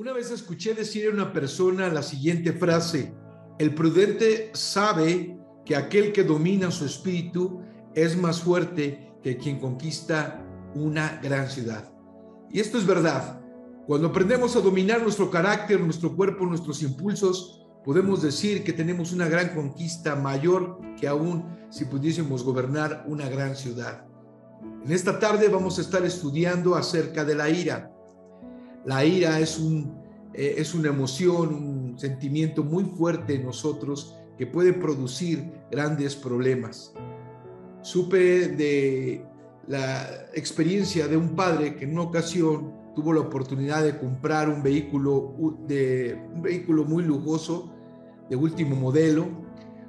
Una vez escuché decir a una persona la siguiente frase: el prudente sabe que aquel que domina su espíritu es más fuerte que quien conquista una gran ciudad. Y esto es verdad. Cuando aprendemos a dominar nuestro carácter, nuestro cuerpo, nuestros impulsos, podemos decir que tenemos una gran conquista, mayor que aún si pudiésemos gobernar una gran ciudad. En esta tarde vamos a estar estudiando acerca de la ira. La ira es una emoción, un sentimiento muy fuerte en nosotros que puede producir grandes problemas. Supe de la experiencia de un padre que en una ocasión tuvo la oportunidad de comprar un vehículo muy lujoso, de último modelo.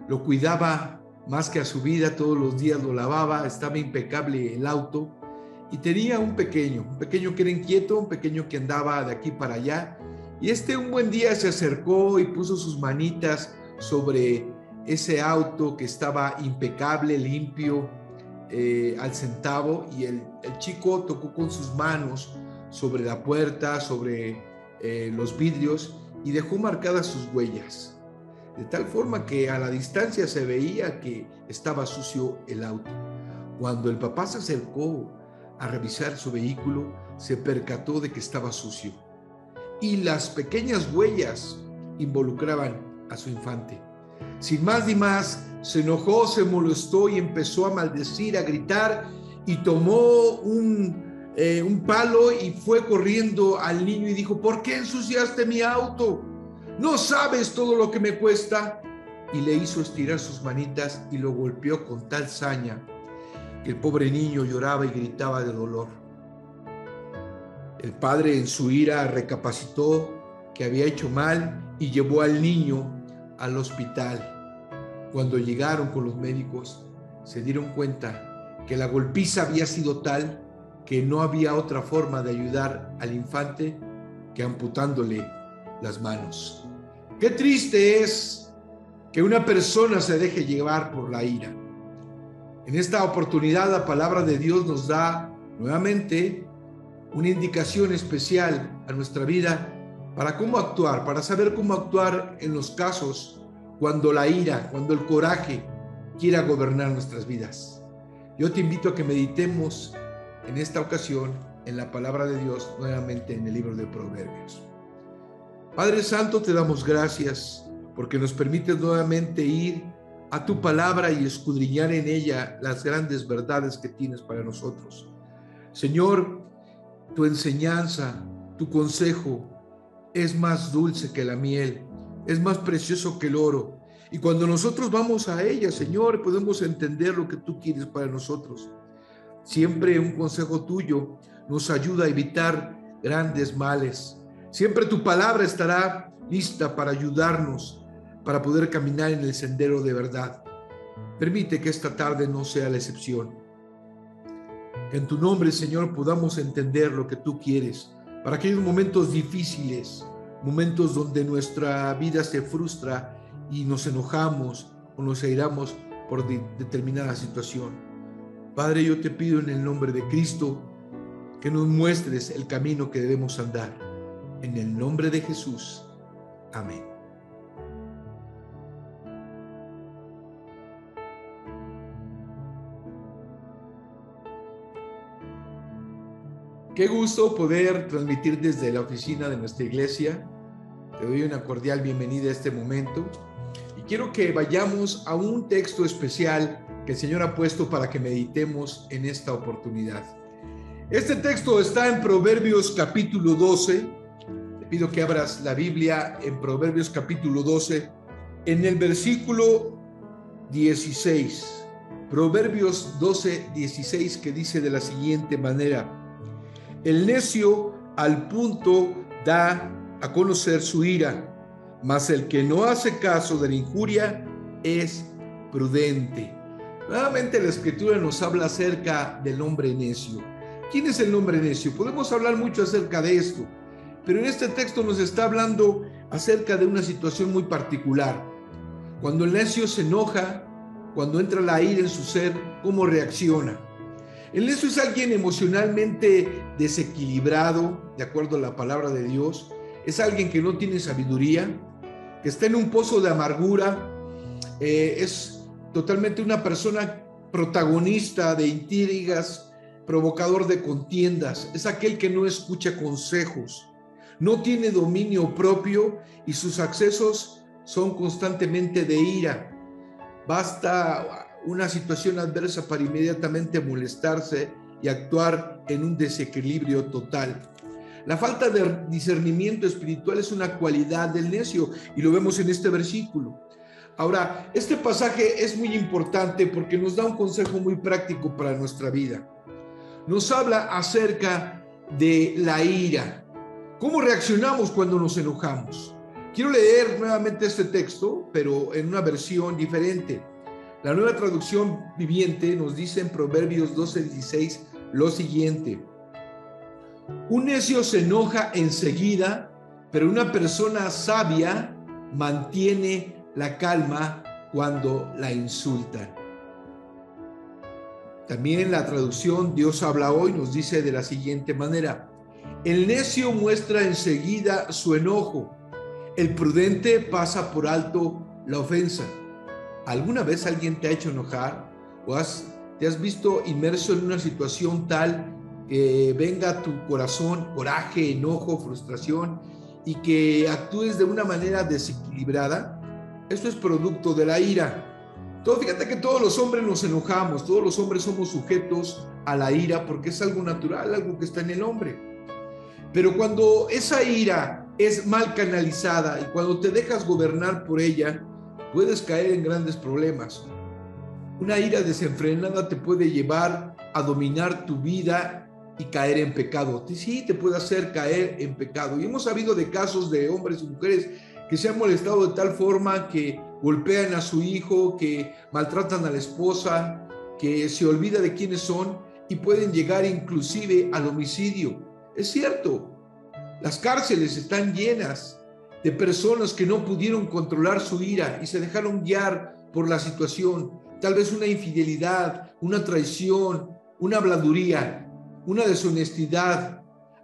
Lo cuidaba más que a su vida, todos los días lo lavaba, estaba impecable el auto. Y tenía un pequeño que era inquieto, un pequeño que andaba de aquí para allá. Y un buen día se acercó y puso sus manitas sobre ese auto que estaba impecable, limpio, al centavo. Y el chico tocó con sus manos sobre la puerta, sobre los vidrios, y dejó marcadas sus huellas. De tal forma que a la distancia se veía que estaba sucio el auto. Cuando el papá se acercó a revisar su vehículo, se percató de que estaba sucio. Y las pequeñas huellas involucraban a su infante. Sin más ni más, se enojó, se molestó y empezó a maldecir, a gritar, y tomó un palo y fue corriendo al niño y dijo: ¿por qué ensuciaste mi auto? ¿No sabes todo lo que me cuesta? Y le hizo estirar sus manitas y lo golpeó con tal saña que el pobre niño lloraba y gritaba de dolor. El padre, en su ira, recapacitó que había hecho mal y llevó al niño al hospital. Cuando llegaron con los médicos, se dieron cuenta que la golpiza había sido tal que no había otra forma de ayudar al infante que amputándole las manos. Qué triste es que una persona se deje llevar por la ira. En esta oportunidad, la palabra de Dios nos da nuevamente una indicación especial a nuestra vida para cómo actuar, para saber cómo actuar en los casos cuando la ira, cuando el coraje quiera gobernar nuestras vidas. Yo te invito a que meditemos en esta ocasión en la palabra de Dios, nuevamente en el libro de Proverbios. Padre Santo, te damos gracias porque nos permites nuevamente ir a tu palabra y escudriñar en ella las grandes verdades que tienes para nosotros. Señor, tu enseñanza, tu consejo es más dulce que la miel, es más precioso que el oro. Y cuando nosotros vamos a ella, Señor, podemos entender lo que tú quieres para nosotros. Siempre un consejo tuyo nos ayuda a evitar grandes males. Siempre tu palabra estará lista para ayudarnos, para poder caminar en el sendero de verdad. Permite que esta tarde no sea la excepción. Que en tu nombre, Señor, podamos entender lo que tú quieres para aquellos momentos difíciles, momentos donde nuestra vida se frustra y nos enojamos o nos airamos por determinada situación. Padre, yo te pido en el nombre de Cristo que nos muestres el camino que debemos andar. En el nombre de Jesús. Amén. Qué gusto poder transmitir desde la oficina de nuestra iglesia. Te doy una cordial bienvenida a este momento y quiero que vayamos a un texto especial que el Señor ha puesto para que meditemos en esta oportunidad. Este texto está en Proverbios capítulo 12. Te pido que abras la Biblia en Proverbios capítulo 12, en el versículo 16. Proverbios 12, 16, que dice de la siguiente manera: el necio al punto da a conocer su ira, mas el que no hace caso de la injuria es prudente. Nuevamente la Escritura nos habla acerca del hombre necio. ¿Quién es el hombre necio? Podemos hablar mucho acerca de esto, pero en este texto nos está hablando acerca de una situación muy particular. Cuando el necio se enoja, cuando entra la ira en su ser, ¿cómo reacciona? El necio es alguien emocionalmente desequilibrado, de acuerdo a la palabra de Dios. es alguien que no tiene sabiduría, que está en un pozo de amargura, es totalmente una persona protagonista de intrigas, provocador de contiendas, es aquel que no escucha consejos, no tiene dominio propio y sus accesos son constantemente de ira. Basta una situación adversa para inmediatamente molestarse y actuar en un desequilibrio total. La falta de discernimiento espiritual es una cualidad del necio y lo vemos en este versículo. Ahora, este pasaje es muy importante porque nos da un consejo muy práctico para nuestra vida. Nos habla acerca de la ira. ¿Cómo reaccionamos cuando nos enojamos? Quiero leer nuevamente este texto, pero en una versión diferente. La Nueva Traducción Viviente nos dice en Proverbios 12:16 lo siguiente: un necio se enoja enseguida, pero una persona sabia mantiene la calma cuando la insultan. También la traducción Dios habla hoy nos dice de la siguiente manera: el necio muestra enseguida su enojo, el prudente pasa por alto la ofensa. ¿Alguna vez alguien te ha hecho enojar o te has visto inmerso en una situación tal que venga a tu corazón coraje, enojo, frustración y que actúes de una manera desequilibrada? Esto es producto de la ira. Fíjate que todos los hombres nos enojamos, todos los hombres somos sujetos a la ira porque es algo natural, algo que está en el hombre. Pero cuando esa ira es mal canalizada y cuando te dejas gobernar por ella, puedes caer en grandes problemas. Una ira desenfrenada te puede llevar a dominar tu vida y caer en pecado. Sí, te puede hacer caer en pecado. Y hemos sabido de casos de hombres y mujeres que se han molestado de tal forma que golpean a su hijo, que maltratan a la esposa, que se olvida de quiénes son y pueden llegar inclusive al homicidio. Es cierto, las cárceles están llenas de personas que no pudieron controlar su ira y se dejaron guiar por la situación. Tal vez una infidelidad, una traición, una habladuría, una deshonestidad,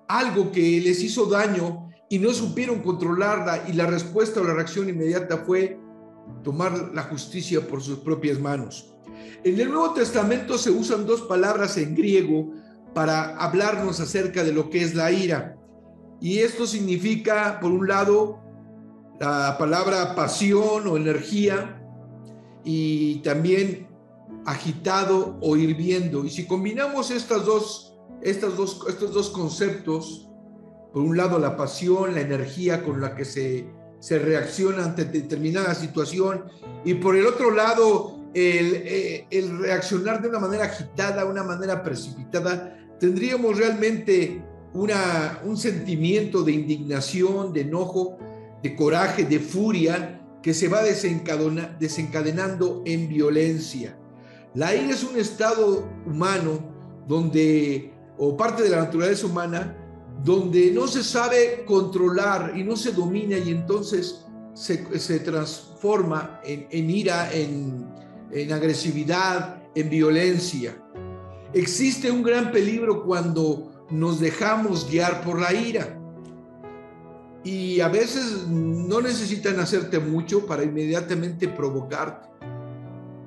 algo que les hizo daño y no supieron controlarla, y la respuesta o la reacción inmediata fue tomar la justicia por sus propias manos. En el Nuevo Testamento se usan dos palabras en griego para hablarnos acerca de lo que es la ira. Y esto significa, por un lado, la palabra pasión o energía, y también agitado o hirviendo. Y si combinamos estos dos conceptos, por un lado la pasión, la energía con la que se reacciona ante determinada situación, y por el otro lado el reaccionar de una manera agitada, una manera precipitada, tendríamos realmente un sentimiento de indignación, de enojo, de coraje, de furia, que se va desencadenando en violencia. La ira es un estado humano o parte de la naturaleza humana, donde no se sabe controlar y no se domina, y entonces se transforma en ira, en agresividad, en violencia. Existe un gran peligro cuando nos dejamos guiar por la ira. Y a veces no necesitan hacerte mucho para inmediatamente provocarte.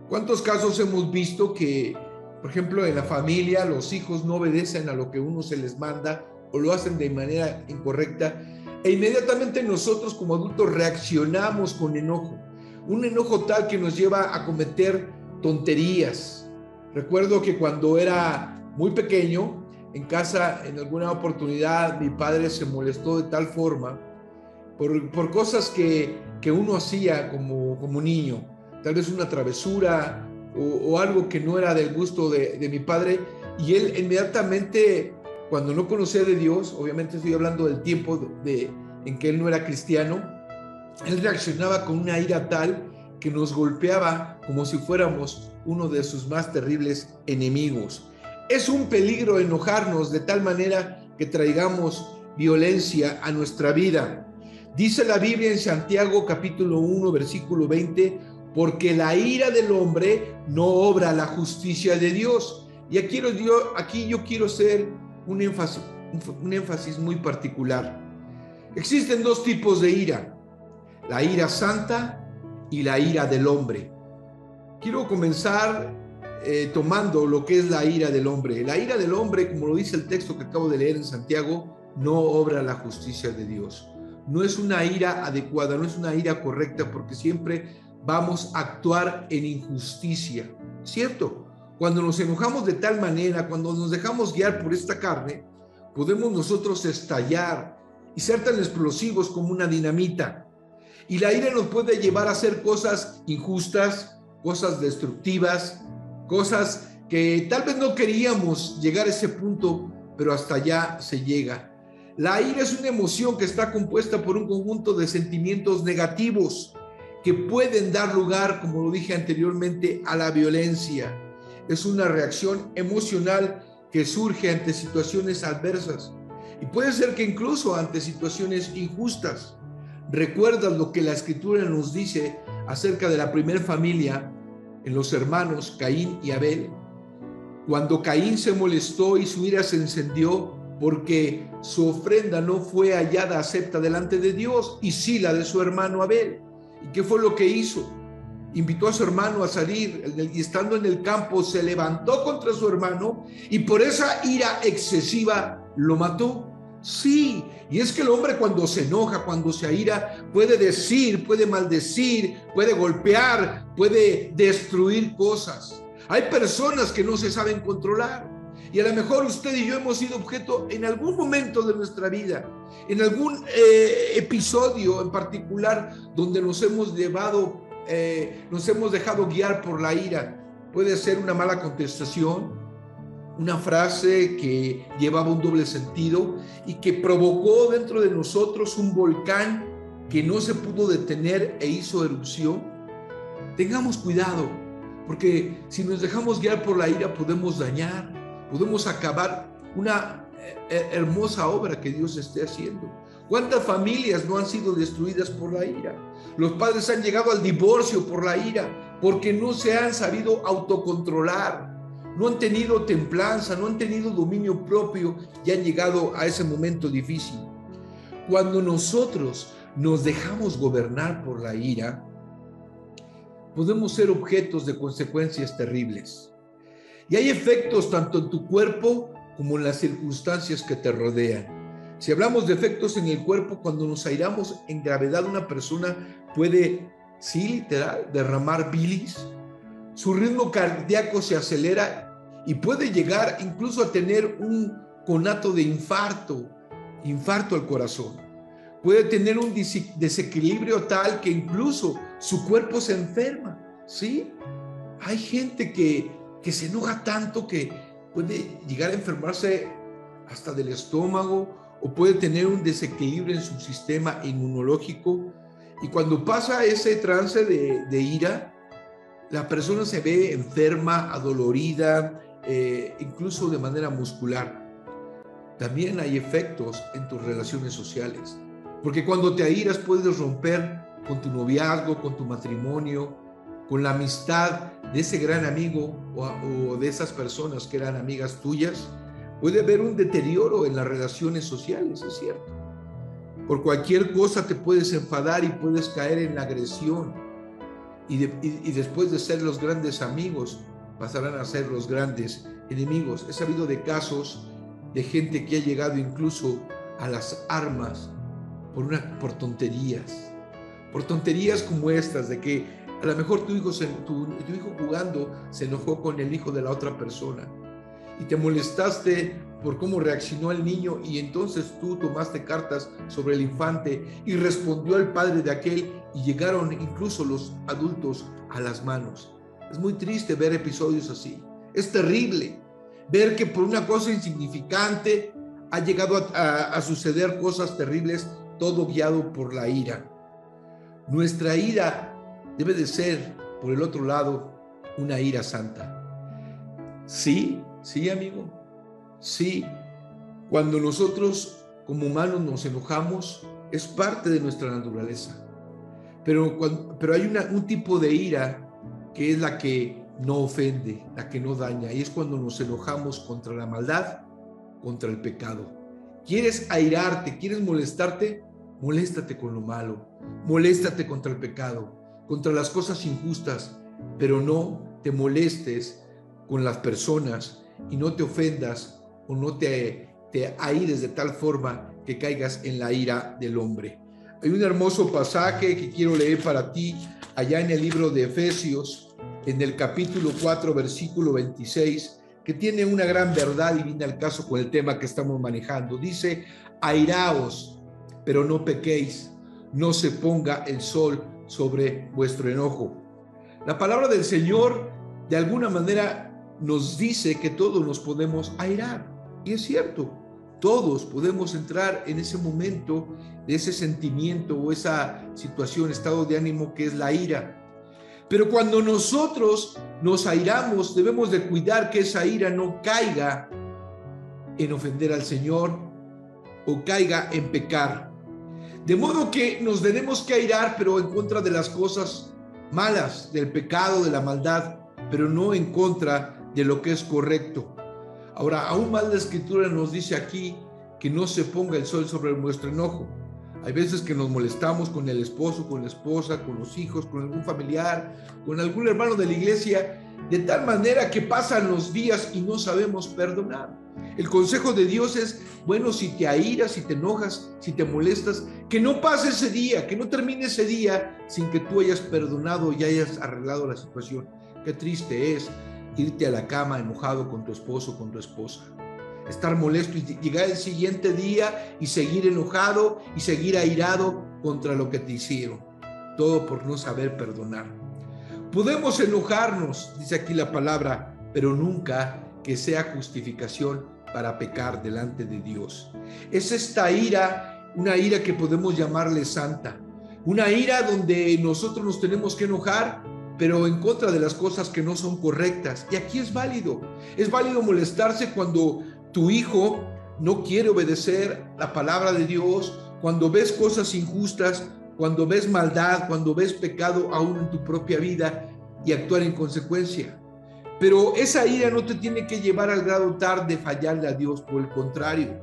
¿Cuántos casos hemos visto que, por ejemplo, en la familia los hijos no obedecen a lo que uno se les manda o lo hacen de manera incorrecta, e inmediatamente nosotros como adultos reaccionamos con enojo? Un enojo tal que nos lleva a cometer tonterías. Recuerdo que cuando era muy pequeño, en casa, en alguna oportunidad, mi padre se molestó de tal forma por cosas que uno hacía como niño, tal vez una travesura o algo que no era del gusto de mi padre, y él inmediatamente, cuando no conocía de Dios, obviamente estoy hablando del tiempo en que él no era cristiano, él reaccionaba con una ira tal que nos golpeaba como si fuéramos uno de sus más terribles enemigos. Es un peligro enojarnos de tal manera que traigamos violencia a nuestra vida. Dice la Biblia en Santiago capítulo 1 versículo 20: porque la ira del hombre no obra la justicia de Dios. Y aquí yo quiero hacer un énfasis muy particular. Existen dos tipos de ira: la ira santa y la ira del hombre. Quiero comenzar tomando lo que es la ira del hombre. La ira del hombre, como lo dice el texto que acabo de leer en Santiago, no obra la justicia de Dios. No es una ira adecuada, no es una ira correcta, porque siempre vamos a actuar en injusticia, ¿cierto? Cuando nos enojamos de tal manera, cuando nos dejamos guiar por esta carne, podemos nosotros estallar y ser tan explosivos como una dinamita. Y la ira nos puede llevar a hacer cosas injustas, cosas destructivas, cosas que tal vez no queríamos llegar a ese punto, pero hasta allá se llega. La ira es una emoción que está compuesta por un conjunto de sentimientos negativos que pueden dar lugar, como lo dije anteriormente, a la violencia. Es una reacción emocional que surge ante situaciones adversas y puede ser que incluso ante situaciones injustas. ¿Recuerdas lo que la Escritura nos dice acerca de la primera familia en los hermanos Caín y Abel? Cuando Caín se molestó y su ira se encendió porque su ofrenda no fue hallada acepta delante de Dios, y sí la de su hermano Abel. ¿Y qué fue lo que hizo? Invitó a su hermano a salir y estando en el campo se levantó contra su hermano y por esa ira excesiva lo mató. Sí, y es que el hombre cuando se enoja, cuando se aira, puede decir, puede maldecir, puede golpear, puede destruir cosas. Hay personas que no se saben controlar. Y a lo mejor usted y yo hemos sido objeto en algún momento de nuestra vida, en algún episodio en particular donde nos hemos dejado guiar por la ira. Puede ser una mala contestación, una frase que llevaba un doble sentido y que provocó dentro de nosotros un volcán que no se pudo detener e hizo erupción. Tengamos cuidado, porque si nos dejamos guiar por la ira podemos dañar, podemos acabar una hermosa obra que Dios esté haciendo. ¿Cuántas familias no han sido destruidas por la ira? Los padres han llegado al divorcio por la ira, porque no se han sabido autocontrolar, no han tenido templanza, no han tenido dominio propio y han llegado a ese momento difícil. Cuando nosotros nos dejamos gobernar por la ira, podemos ser objetos de consecuencias terribles. Y hay efectos tanto en tu cuerpo como en las circunstancias que te rodean. Si hablamos de efectos en el cuerpo, cuando nos airamos en gravedad, una persona puede, sí, literal, derramar bilis, su ritmo cardíaco se acelera y puede llegar incluso a tener un conato de infarto al corazón. Puede tener un desequilibrio tal que incluso su cuerpo se enferma, ¿sí? Hay gente que se enoja tanto que puede llegar a enfermarse hasta del estómago o puede tener un desequilibrio en su sistema inmunológico. Y cuando pasa ese trance de ira, la persona se ve enferma, adolorida, incluso de manera muscular. También hay efectos en tus relaciones sociales, porque cuando te airas puedes romper con tu noviazgo, con tu matrimonio, con la amistad de ese gran amigo o de esas personas que eran amigas tuyas. Puede haber un deterioro en las relaciones sociales, es cierto. Por cualquier cosa te puedes enfadar y puedes caer en la agresión. Y después de ser los grandes amigos, pasarán a ser los grandes enemigos. He sabido de casos de gente que ha llegado incluso a las armas por tonterías. Por tonterías como estas, de que a lo mejor tu hijo jugando se enojó con el hijo de la otra persona y te molestaste por cómo reaccionó el niño y entonces tú tomaste cartas sobre el infante y respondió el padre de aquel y llegaron incluso los adultos a las manos. Es muy triste ver episodios así. Es terrible ver que por una cosa insignificante ha llegado a suceder cosas terribles, todo guiado por la ira. Nuestra ira debe de ser, por el otro lado, una ira santa. Sí, amigo, sí. Cuando nosotros como humanos nos enojamos, es parte de nuestra naturaleza. Pero hay un tipo de ira que es la que no ofende, la que no daña, y es cuando nos enojamos contra la maldad, contra el pecado. ¿Quieres airarte? ¿Quieres molestarte? moléstate con lo malo, moléstate contra el pecado, contra las cosas injustas, pero no te molestes con las personas y no te ofendas o no te aires de tal forma que caigas en la ira del hombre. Hay un hermoso pasaje que quiero leer para ti allá en el libro de Efesios, en el capítulo 4, versículo 26, que tiene una gran verdad y viene al caso con el tema que estamos manejando. Dice: airaos, pero no pequéis, no se ponga el sol sobre vuestro enojo. La palabra del Señor de alguna manera nos dice que todos nos podemos airar, y es cierto, todos podemos entrar en ese momento de ese sentimiento o esa situación, estado de ánimo que es la ira. Pero cuando nosotros nos airamos, debemos de cuidar que esa ira no caiga en ofender al Señor o caiga en pecar. De modo que nos tenemos que airar, pero en contra de las cosas malas, del pecado, de la maldad, pero no en contra de lo que es correcto. Ahora, aún más la Escritura nos dice aquí que no se ponga el sol sobre nuestro enojo. Hay veces que nos molestamos con el esposo, con la esposa, con los hijos, con algún familiar, con algún hermano de la iglesia, de tal manera que pasan los días y no sabemos perdonar. El consejo de Dios es, bueno, si te airas, si te enojas, si te molestas, que no pase ese día, que no termine ese día sin que tú hayas perdonado y hayas arreglado la situación. Qué triste es irte a la cama enojado con tu esposo o con tu esposa. Estar molesto y llegar el siguiente día y seguir enojado y seguir airado contra lo que te hicieron. Todo por no saber perdonar. Podemos enojarnos, dice aquí la palabra, pero nunca que sea justificación para pecar delante de Dios. Es esta ira, una ira que podemos llamarle santa. Una ira donde nosotros nos tenemos que enojar, pero en contra de las cosas que no son correctas. Y aquí es válido molestarse cuando tu hijo no quiere obedecer la palabra de Dios, cuando ves cosas injustas, cuando ves maldad, cuando ves pecado aún en tu propia vida, y actuar en consecuencia. Pero esa ira no te tiene que llevar al grado tal de fallarle a Dios. Por el contrario,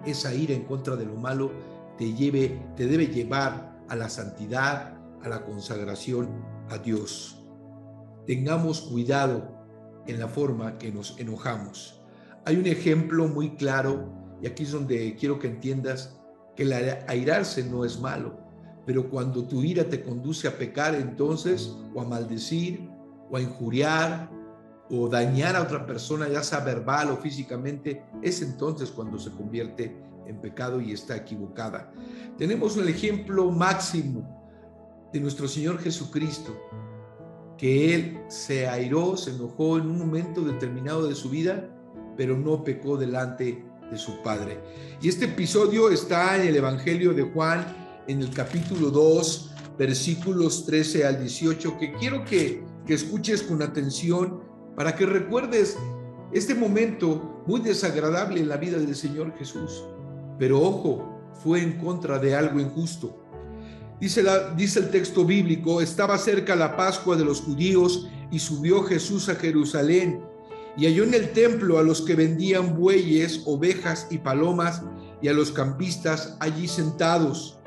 esa ira en contra de lo malo te debe llevar a la santidad, a la consagración a Dios. Tengamos cuidado en la forma que nos enojamos. Hay un ejemplo muy claro, y aquí es donde quiero que entiendas que el airarse no es malo, pero cuando tu ira te conduce a pecar, entonces, o a maldecir, o a injuriar, o dañar a otra persona, ya sea verbal o físicamente, es entonces cuando se convierte en pecado y está equivocada. Tenemos el ejemplo máximo de nuestro Señor Jesucristo, que Él se airó, se enojó en un momento determinado de su vida, pero no pecó delante de su Padre. Y este episodio está en el Evangelio de Juan, en el capítulo 2, versículos 13 al 18, que quiero que escuches con atención para que recuerdes este momento muy desagradable en la vida del Señor Jesús. Pero ojo, fue en contra de algo injusto. Dice el texto bíblico: estaba cerca la Pascua de los judíos y subió Jesús a Jerusalén y halló en el templo a los que vendían bueyes, ovejas y palomas y a los campistas allí sentados.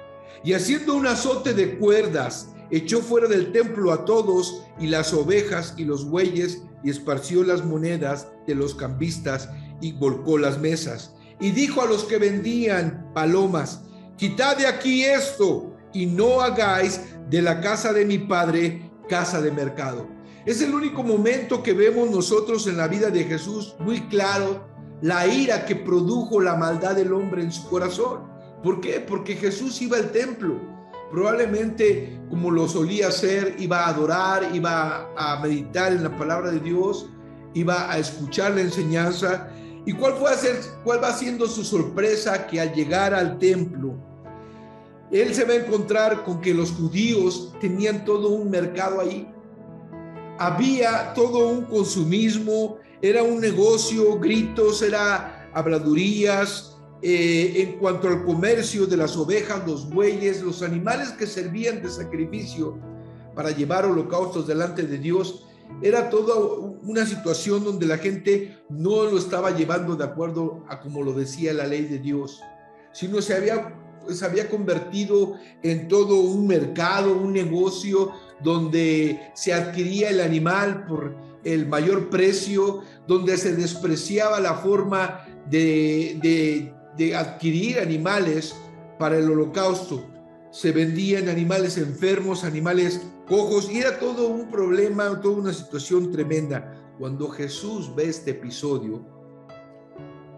Y haciendo un azote de cuerdas, echó fuera del templo a todos y las ovejas y los bueyes, y esparció las monedas de los cambistas y volcó las mesas. Y dijo a los que vendían palomas: quitad de aquí esto y no hagáis de la casa de mi padre casa de mercado. Es el único momento que vemos nosotros en la vida de Jesús muy claro la ira que produjo la maldad del hombre en su corazón. ¿Por qué? Porque Jesús iba al templo, probablemente como lo solía hacer, iba a adorar, iba a meditar en la palabra de Dios, iba a escuchar la enseñanza. ¿Y cuál va siendo su sorpresa? Que al llegar al templo, él se va a encontrar con que los judíos tenían todo un mercado ahí. Había todo un consumismo, era un negocio, gritos, era habladurías. En cuanto al comercio de las ovejas, los bueyes, los animales que servían de sacrificio para llevar holocaustos delante de Dios, era toda una situación donde la gente no lo estaba llevando de acuerdo a como lo decía la ley de Dios, sino se había se había convertido en todo un mercado, un negocio donde se adquiría el animal por el mayor precio, donde se despreciaba la forma de adquirir animales para el holocausto. Se vendían animales enfermos, animales cojos, y era todo un problema, toda una situación tremenda. Cuando Jesús ve este episodio,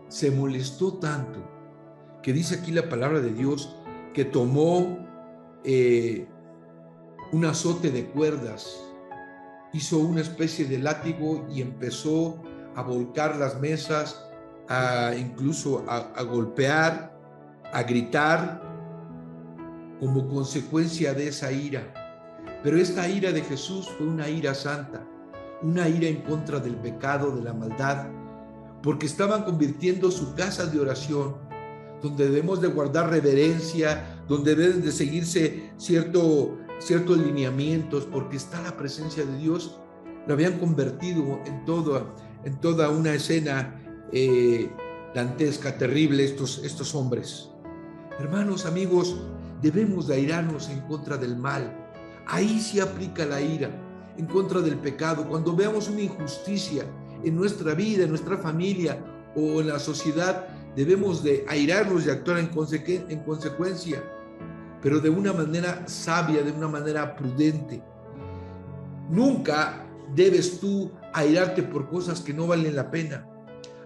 se molestó tanto que dice aquí la palabra de Dios que tomó un azote de cuerdas, hizo una especie de látigo y empezó a volcar las mesas, incluso a golpear, a gritar como consecuencia de esa ira. Pero esta ira de Jesús fue una ira santa, una ira en contra del pecado, de la maldad, porque estaban convirtiendo su casa de oración, donde debemos de guardar reverencia, donde deben de seguirse ciertos lineamientos, porque está la presencia de Dios. Lo habían convertido en toda una escena dantesca, terrible, estos hombres. Hermanos, amigos, debemos de airarnos en contra del mal. Ahí sí aplica la ira, en contra del pecado. Cuando veamos una injusticia en nuestra vida, en nuestra familia o en la sociedad, debemos de airarnos y actuar en consecuencia, pero de una manera sabia, de una manera prudente. Nunca debes tú airarte por cosas que no valen la pena.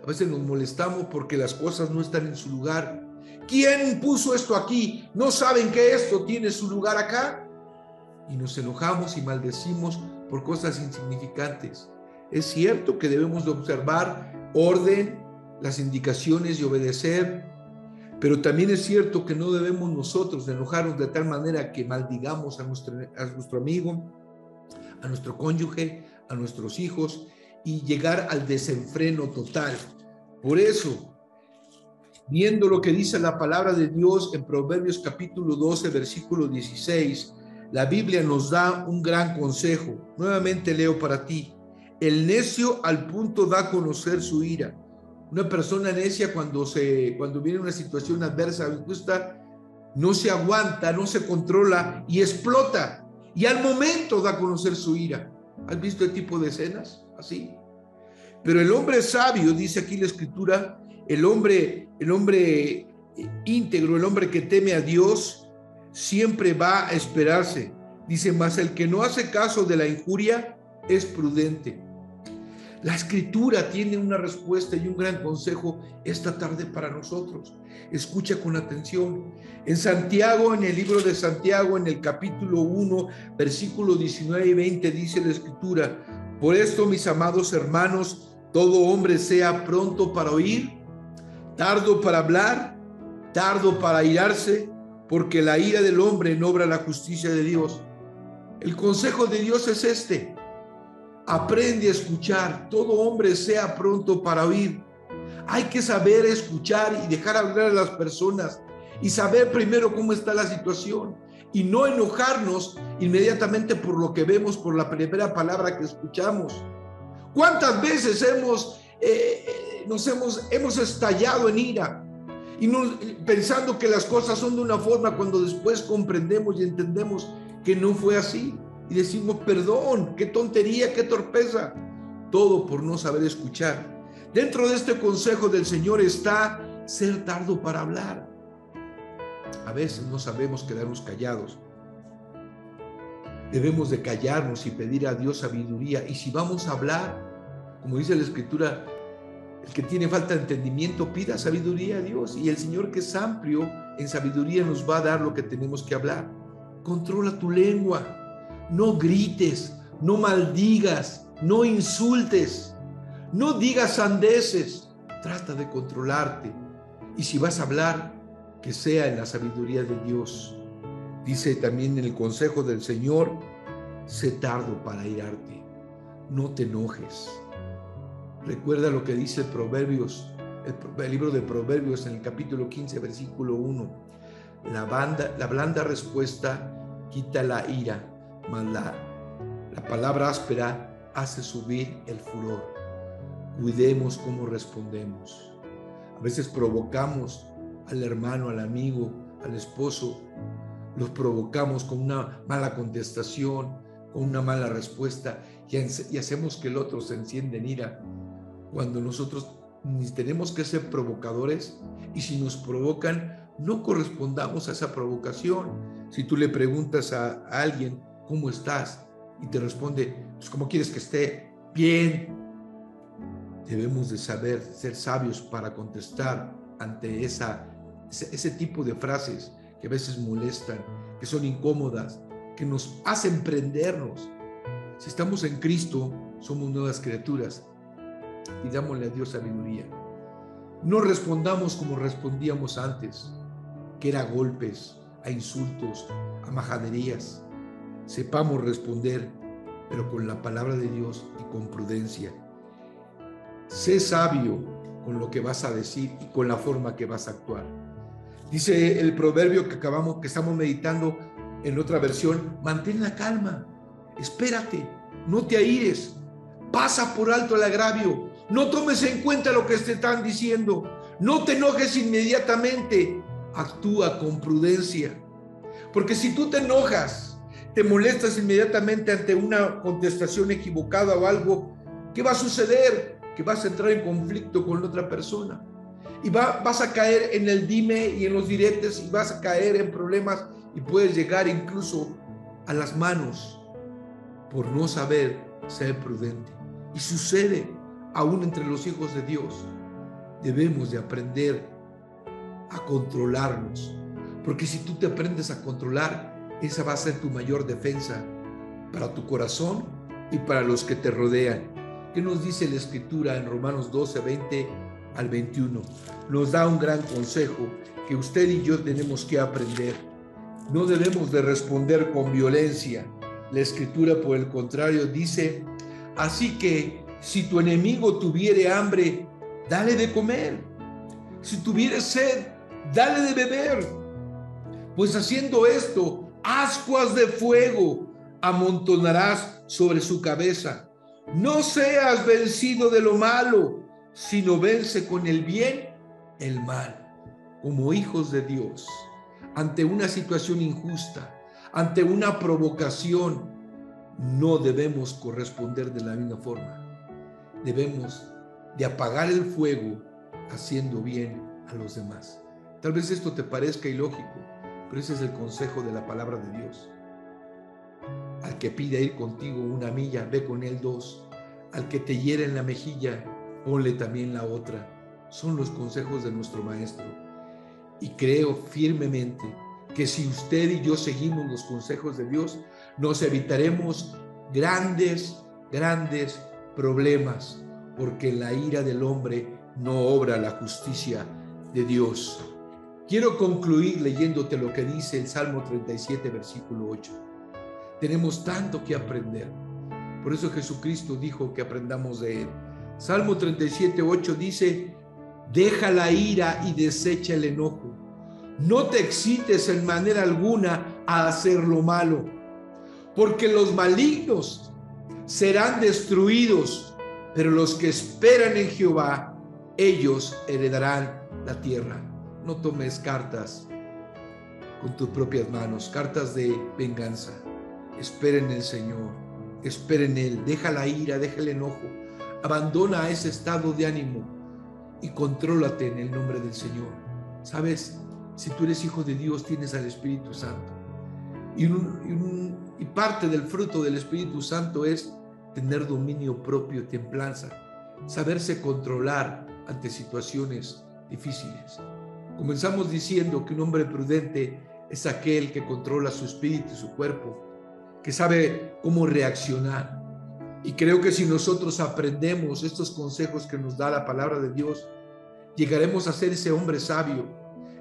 A veces nos molestamos porque las cosas no están en su lugar. ¿Quién puso esto aquí? ¿No saben que esto tiene su lugar acá? Y nos enojamos y maldecimos por cosas insignificantes. Es cierto que debemos de observar orden, las indicaciones y obedecer, pero también es cierto que no debemos nosotros enojarnos de tal manera que maldigamos a nuestro amigo, a nuestro cónyuge, a nuestros hijos, y llegar al desenfreno total. Por eso, viendo lo que dice la palabra de Dios en Proverbios capítulo 12, versículo 16, la Biblia nos da un gran consejo. Nuevamente leo para ti. El necio al punto da a conocer su ira. Una persona necia cuando viene una situación adversa o injusta, no se aguanta, no se controla y explota. Y al momento da a conocer su ira. ¿Has visto el tipo de escenas así? Pero el hombre sabio, dice aquí la Escritura, el hombre íntegro, el hombre que teme a Dios, siempre va a esperarse. Dice, mas el que no hace caso de la injuria es prudente. La Escritura tiene una respuesta y un gran consejo esta tarde para nosotros. Escucha con atención. En Santiago, en el libro de Santiago, en el capítulo 1, versículos 19 y 20, dice la Escritura: por esto, mis amados hermanos, todo hombre sea pronto para oír, tardo para hablar, tardo para airarse, porque la ira del hombre no obra la justicia de Dios. El consejo de Dios es este: aprende a escuchar. Todo hombre sea pronto para oír. Hay que saber escuchar y dejar hablar a las personas y saber primero cómo está la situación y no enojarnos inmediatamente por lo que vemos, por la primera palabra que escuchamos. ¿Cuántas veces hemos estallado en ira y pensando que las cosas son de una forma, cuando después comprendemos y entendemos que no fue así? Y decimos, perdón, qué tontería, qué torpeza. Todo por no saber escuchar. Dentro de este consejo del Señor está ser tardo para hablar. A veces no sabemos quedarnos callados. Debemos de callarnos y pedir a Dios sabiduría. Y si vamos a hablar, como dice la Escritura, el que tiene falta de entendimiento pida sabiduría a Dios. Y el Señor, que es amplio en sabiduría, nos va a dar lo que tenemos que hablar. Controla tu lengua. No grites, no maldigas, no insultes, no digas sandeces. Trata de controlarte. Y si vas a hablar, que sea en la sabiduría de Dios. Dice también en el consejo del Señor: sé tardo para airarte, no te enojes. Recuerda lo que dice Proverbios, el libro de Proverbios, en el capítulo 15, versículo 1. La blanda respuesta quita la ira, mas la palabra áspera hace subir el furor. Cuidemos cómo respondemos. A veces provocamos al hermano, al amigo, al esposo, los provocamos con una mala contestación, con una mala respuesta, y hacemos que el otro se encienda en ira, cuando nosotros tenemos que ser provocadores, y si nos provocan, no correspondamos a esa provocación. Si tú le preguntas a alguien, ¿cómo estás? Y te responde, pues, ¿cómo quieres que esté? Bien. Debemos de saber ser sabios para contestar ante ese tipo de frases que a veces molestan, que son incómodas, que nos hacen prendernos. Si estamos en Cristo, somos nuevas criaturas. Pidámosle a Dios sabiduría. No respondamos como respondíamos antes, que era a golpes, a insultos, a majaderías. Sepamos responder, pero con la palabra de Dios y con prudencia. Sé sabio con lo que vas a decir y con la forma que vas a actuar. Dice el proverbio que estamos meditando en otra versión: mantén la calma, espérate, no te aires, pasa por alto el agravio, no tomes en cuenta lo que te están diciendo, no te enojes inmediatamente, actúa con prudencia. Porque si tú te enojas, te molestas inmediatamente ante una contestación equivocada o algo, ¿qué va a suceder? Que vas a entrar en conflicto con la otra persona y vas a caer en el dime y en los diretes, y vas a caer en problemas, y puedes llegar incluso a las manos por no saber ser prudente. Y sucede aún entre los hijos de Dios. Debemos de aprender a controlarnos, porque si tú te aprendes a controlar, esa va a ser tu mayor defensa para tu corazón y para los que te rodean. ¿Qué nos dice la Escritura en Romanos 12, 20 al 21? Nos da un gran consejo que usted y yo tenemos que aprender. No debemos de responder con violencia. La Escritura, por el contrario, dice: así que si tu enemigo tuviere hambre, dale de comer. Si tuviere sed, dale de beber. Pues haciendo esto, ascuas de fuego amontonarás sobre su cabeza. No seas vencido de lo malo, sino vence con el bien el mal. Como hijos de Dios, ante una situación injusta, ante una provocación, no debemos corresponder de la misma forma. Debemos de apagar el fuego haciendo bien a los demás. Tal vez esto te parezca ilógico, pero ese es el consejo de la palabra de Dios. Al que pida ir contigo 1 milla, ve con él 2. Al que te hiera en la mejilla, ponle también la otra. Son los consejos de nuestro Maestro. Y creo firmemente que si usted y yo seguimos los consejos de Dios, nos evitaremos grandes problemas, porque en la ira del hombre no obra la justicia de Dios. Quiero concluir leyéndote lo que dice el Salmo 37, versículo 8. Tenemos tanto que aprender. Por eso Jesucristo dijo que aprendamos de Él. Salmo 37, 8 dice: deja la ira y desecha el enojo. No te excites en manera alguna a hacer lo malo, porque los malignos serán destruidos, pero los que esperan en Jehová, ellos heredarán la tierra. No tomes cartas con tus propias manos, cartas de venganza. Espera en el Señor, espera en Él, deja la ira, deja el enojo, abandona ese estado de ánimo y contrólate en el nombre del Señor. ¿Sabes? Si tú eres hijo de Dios, tienes al Espíritu Santo. Y parte del fruto del Espíritu Santo es tener dominio propio, templanza, saberse controlar ante situaciones difíciles. Comenzamos diciendo que un hombre prudente es aquel que controla su espíritu y su cuerpo, que sabe cómo reaccionar. Y creo que si nosotros aprendemos estos consejos que nos da la palabra de Dios, llegaremos a ser ese hombre sabio,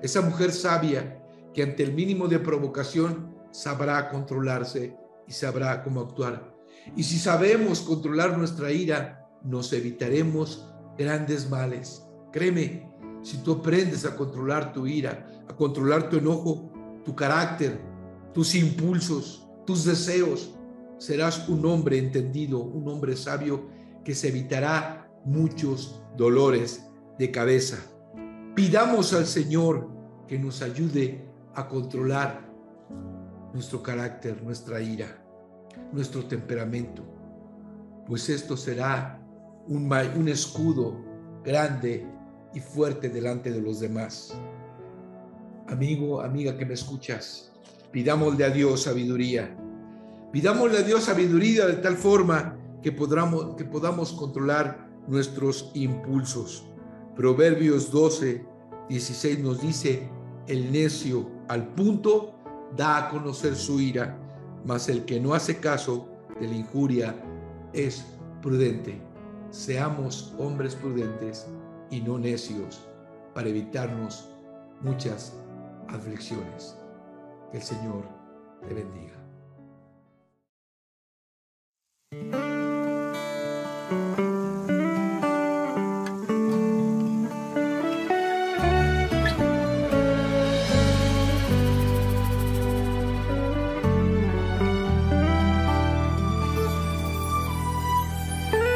esa mujer sabia, que ante el mínimo de provocación sabrá controlarse y sabrá cómo actuar. Y si sabemos controlar nuestra ira, nos evitaremos grandes males. Créeme, si tú aprendes a controlar tu ira, a controlar tu enojo, tu carácter, tus impulsos, tus deseos, serás un hombre entendido, un hombre sabio que se evitará muchos dolores de cabeza. Pidamos al Señor que nos ayude a controlar nuestro carácter, nuestra ira, nuestro temperamento, pues esto será un escudo grande y fuerte delante de los demás. Amigo, amiga que me escuchas, pidámosle a Dios sabiduría. Pidámosle a Dios sabiduría de tal forma que podamos controlar nuestros impulsos. Proverbios 12:16 nos dice: el necio al punto da a conocer su ira, mas el que no hace caso de la injuria es prudente. Seamos hombres prudentes y no necios para evitarnos muchas aflicciones. Que el Señor te bendiga.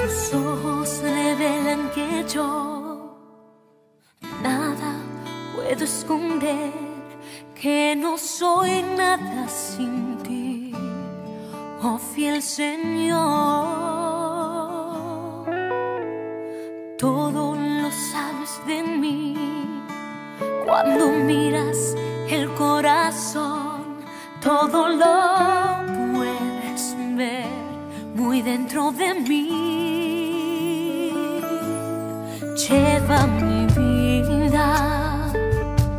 Tus ojos revelan que yo nada puedo esconder, que no soy nada sin ti, oh fiel Señor. Todo lo sabes de mí, cuando miras el corazón, todo lo puedes ver muy dentro de mí. Lleva mi vida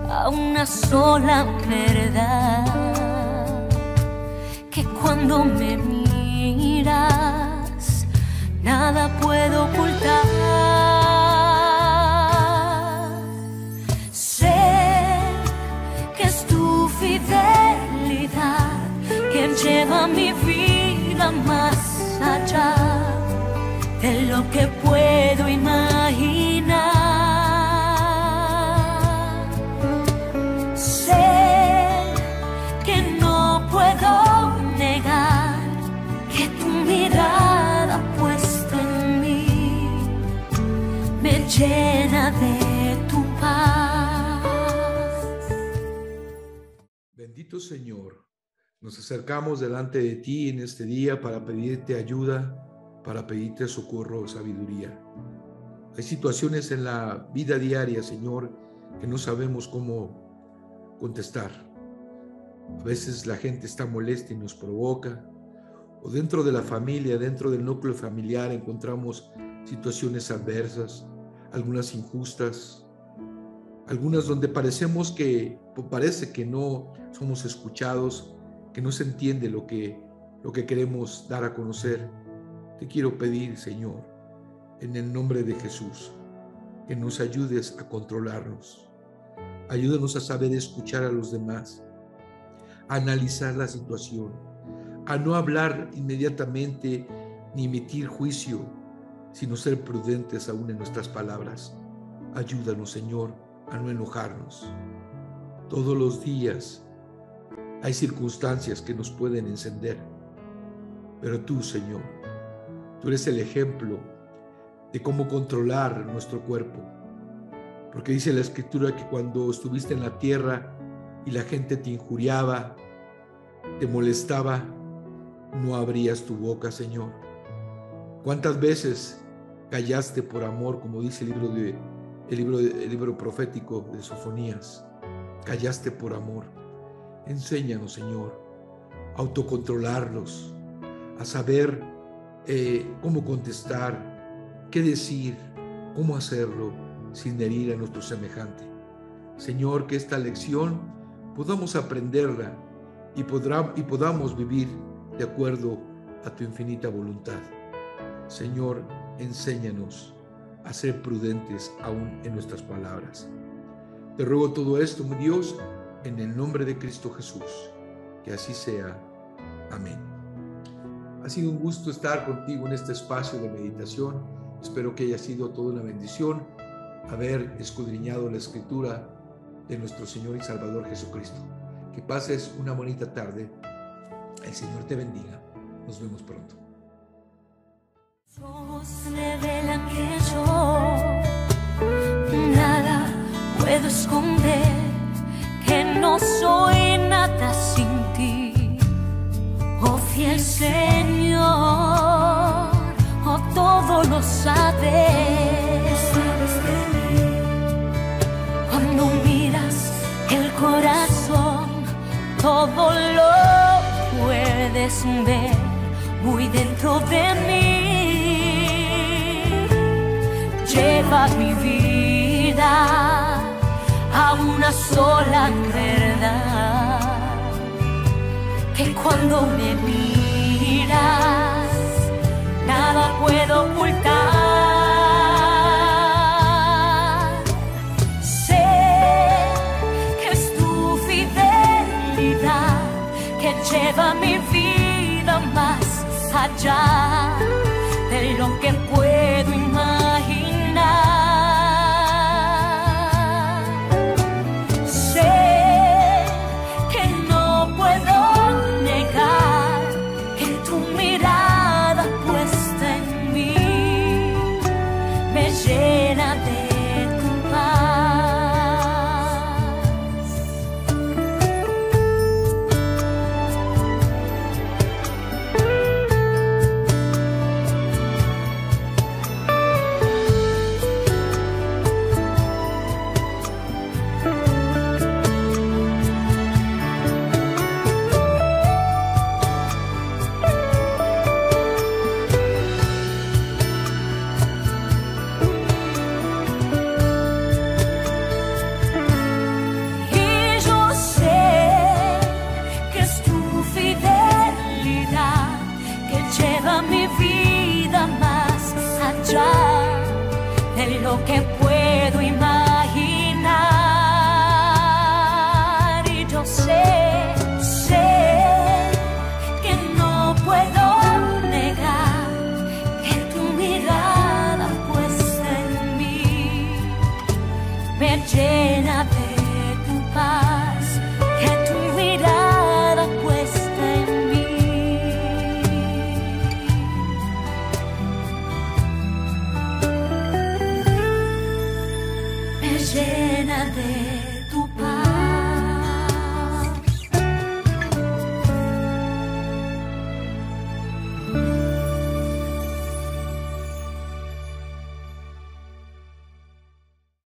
a una sola verdad, que cuando me miras nada puedo ocultar. Sé que es tu fidelidad quien lleva mi vida más allá de lo que puedo imaginar. Sé que no puedo negar que tu mirada puesta en mí me llena de tu paz. Bendito Señor, nos acercamos delante de ti en este día para pedirte ayuda, para pedirte socorro, sabiduría. Hay situaciones en la vida diaria, Señor, que no sabemos cómo contestar. A veces la gente está molesta y nos provoca, o dentro de la familia, dentro del núcleo familiar, encontramos situaciones adversas, algunas injustas, algunas donde parece que no somos escuchados, que no se entiende lo que queremos dar a conocer. Te quiero pedir, Señor, en el nombre de Jesús, que nos ayudes a controlarnos. Ayúdanos a saber escuchar a los demás, a analizar la situación, a no hablar inmediatamente ni emitir juicio, sino ser prudentes aún en nuestras palabras. Ayúdanos, Señor, a no enojarnos. Todos los días hay circunstancias que nos pueden encender, pero tú, Señor, tú eres el ejemplo de cómo controlar nuestro cuerpo, porque dice la Escritura que cuando estuviste en la tierra y la gente te injuriaba, te molestaba, no abrías tu boca, Señor. ¿Cuántas veces callaste por amor, como dice el libro profético de Sofonías? Callaste por amor. Enséñanos, Señor, a autocontrolarnos, a saber cómo contestar, qué decir, cómo hacerlo sin herir a nuestro semejante. Señor, que esta lección podamos aprenderla y podamos vivir de acuerdo a tu infinita voluntad. Señor, enséñanos a ser prudentes aún en nuestras palabras. Te ruego todo esto, mi Dios, en el nombre de Cristo Jesús. Que así sea. Amén. Ha sido un gusto estar contigo en este espacio de meditación. Espero que haya sido toda una bendición haber escudriñado la Escritura de nuestro Señor y Salvador Jesucristo. Que pases una bonita tarde. El Señor te bendiga. Nos vemos pronto. Ojos revelan que yo nada puedo esconder, que no no soy nada sin ti, oh fiel Señor, oh todo lo sabes de mí. Cuando miras el corazón, todo lo puedes ver muy dentro de mí. Lleva mi vida a una sola verdad, que cuando me miras nada puedo ocultar. Sé que es tu fidelidad que lleva mi vida más allá de lo que puedo imaginar. Llena de tu paz. De lo que puedo imaginar, y yo sé